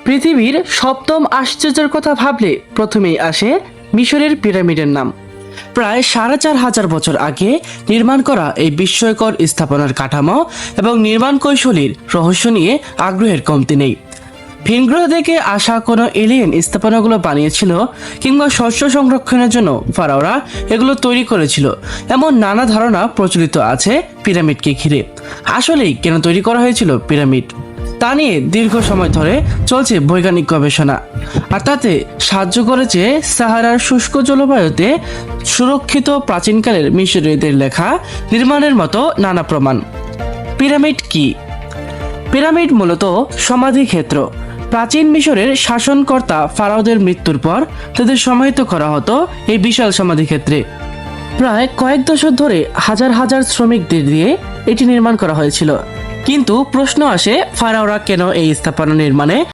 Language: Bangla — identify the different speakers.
Speaker 1: পৃথিবীর সপ্তম আশ্চর্যের কথা ভাবলে প্রথমেই আসে মিশরের পিরামিডের নাম। প্রায় ৪,৫০০ বছর আগে নির্মাণ করা এই বিস্ময়কর স্থাপনার কাঠামো এবং নির্মাণ কৌশলীর রহস্য নিয়ে আগ্রহের কমতি নেই। ভিনগ্রহ থেকে আসা কোনো এলিয়েন স্থাপনাগুলো বানিয়েছিল কিংবা শস্য সংরক্ষণের জন্য ফারাওরা এগুলো তৈরি করেছিল, এমন নানা ধারণা প্রচলিত আছে পিরামিডকে ঘিরে। আসলেই কেন তৈরি করা হয়েছিল পিরামিড, তা নিয়ে দীর্ঘ সময় ধরে চলছে বৈজ্ঞানিক গবেষণা, আর তাতে সাহায্য করেছে সাহারার শুষ্ক জলবায়ুতে সুরক্ষিত প্রাচীনকালের মিশরীয়দের লেখা নির্মাণের মতো নানা প্রমাণ। পিরামিড কি? পিরামিড মূলত সমাধি ক্ষেত্র। প্রাচীন মিশরের শাসনকর্তা ফারাওদের মৃত্যুর পর তাদের সমাহিত করা হতো এই বিশাল সমাধি ক্ষেত্রে। প্রায় কয়েক দশক ধরে হাজার হাজার শ্রমিকদের দিয়ে এটি নির্মাণ করা হয়েছিল। কিন্তু প্রশ্ন আসে, ফারাওরা কেন এই স্থাপনা নির্মাণে